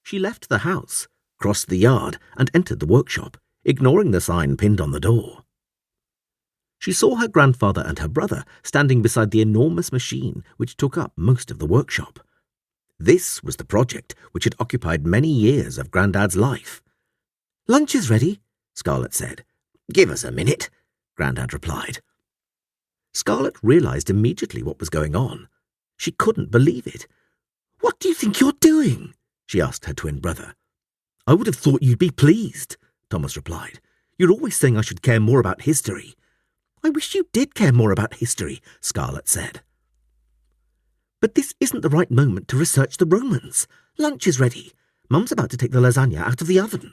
She left the house, crossed the yard, and entered the workshop, ignoring the sign pinned on the door. She saw her grandfather and her brother standing beside the enormous machine which took up most of the workshop. This was the project which had occupied many years of Grandad's life. "Lunch is ready," Scarlett said. "Give us a minute," Grandad replied. Scarlett realised immediately what was going on. She couldn't believe it. "What do you think you're doing?" she asked her twin brother. "I would have thought you'd be pleased," Thomas replied. "You're always saying I should care more about history." "I wish you did care more about history," Scarlett said. "But this isn't the right moment to research the Romans. Lunch is ready. Mum's about to take the lasagna out of the oven."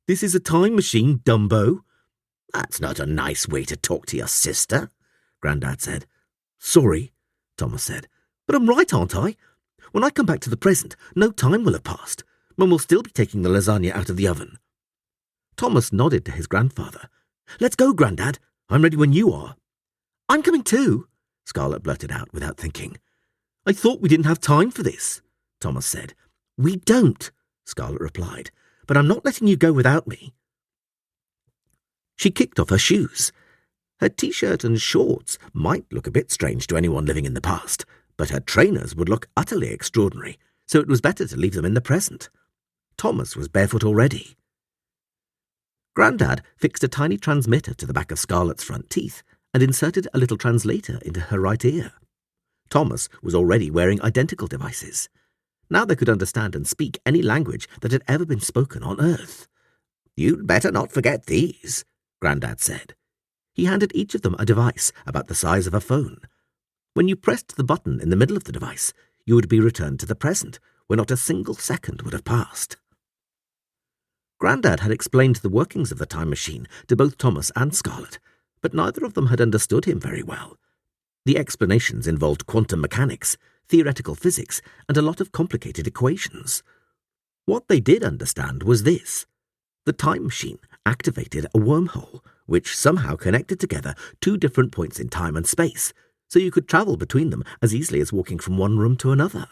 "This is a time machine, Dumbo." "That's not a nice way to talk to your sister," Grandad said. "Sorry," Thomas said. "But I'm right, aren't I? When I come back to the present, no time will have passed. Mum will still be taking the lasagna out of the oven." Thomas nodded to his grandfather. "Let's go, Grandad. I'm ready when you are." "I'm coming too," Scarlett blurted out without thinking. "I thought we didn't have time for this," Thomas said. "We don't," Scarlett replied, "but I'm not letting you go without me." She kicked off her shoes. Her t-shirt and shorts might look a bit strange to anyone living in the past, but her trainers would look utterly extraordinary, so it was better to leave them in the present. Thomas was barefoot already. Grandad fixed a tiny transmitter to the back of Scarlett's front teeth and inserted a little translator into her right ear. Thomas was already wearing identical devices. Now they could understand and speak any language that had ever been spoken on Earth. "You'd better not forget these," Grandad said. He handed each of them a device about the size of a phone. When you pressed the button in the middle of the device, you would be returned to the present, where not a single second would have passed. Grandad had explained the workings of the time machine to both Thomas and Scarlett, but neither of them had understood him very well. The explanations involved quantum mechanics, theoretical physics, and a lot of complicated equations. What they did understand was this. The time machine activated a wormhole, which somehow connected together two different points in time and space, so you could travel between them as easily as walking from one room to another.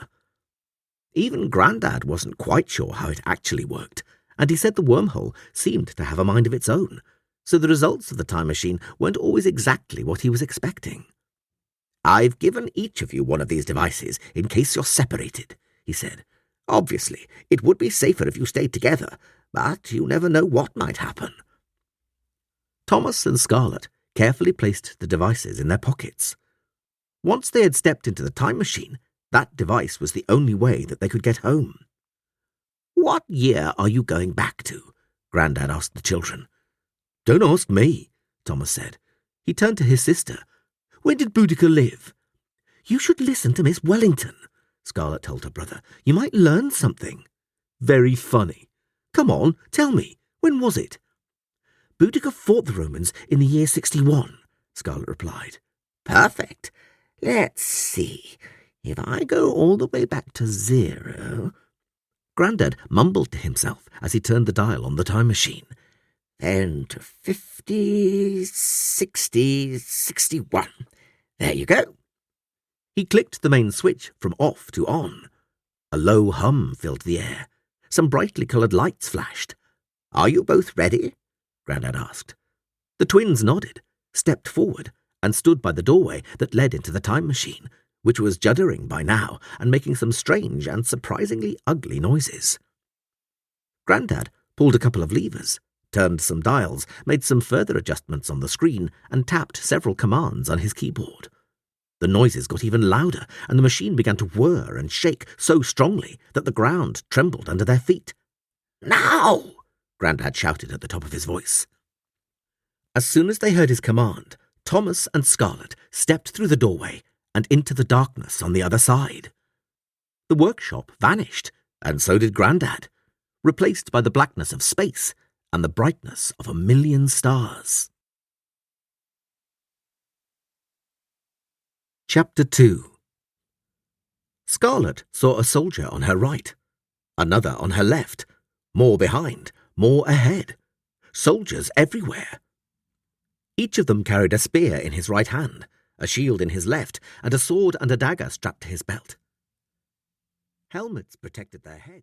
Even Grandad wasn't quite sure how it actually worked, and he said the wormhole seemed to have a mind of its own, so the results of the time machine weren't always exactly what he was expecting. "I've given each of you one of these devices in case you're separated," he said. "Obviously, it would be safer if you stayed together, but you never know what might happen." Thomas and Scarlett carefully placed the devices in their pockets. Once they had stepped into the time machine, that device was the only way that they could get home. "What year are you going back to?" Grandad asked the children. "Don't ask me," Thomas said. He turned to his sister. "When did Boudicca live?" "You should listen to Miss Wellington," Scarlett told her brother. "You might learn something." "Very funny. Come on, tell me, when was it?" "Boudicca fought the Romans in the year 61, Scarlett replied. "Perfect. Let's see. If I go all the way back to 0... Grandad mumbled to himself as he turned the dial on the time machine. "Then to 50, 60, 61. There you go." He clicked the main switch from off to on. A low hum filled the air. Some brightly coloured lights flashed. "Are you both ready?" Grandad asked. The twins nodded, stepped forward, and stood by the doorway that led into the time machine, which was juddering by now and making some strange and surprisingly ugly noises. Grandad pulled a couple of levers, turned some dials, made some further adjustments on the screen, and tapped several commands on his keyboard. The noises got even louder, and the machine began to whir and shake so strongly that the ground trembled under their feet. "Now!" Grandad shouted at the top of his voice. As soon as they heard his command, Thomas and Scarlett stepped through the doorway and into the darkness on the other side. The workshop vanished, and so did Grandad, replaced by the blackness of space and the brightness of 1,000,000 stars. Chapter 2. Scarlett saw a soldier on her right, another on her left, more behind, more ahead, soldiers everywhere. Each of them carried a spear in his right hand, a shield in his left, and a sword and a dagger strapped to his belt. Helmets protected their heads.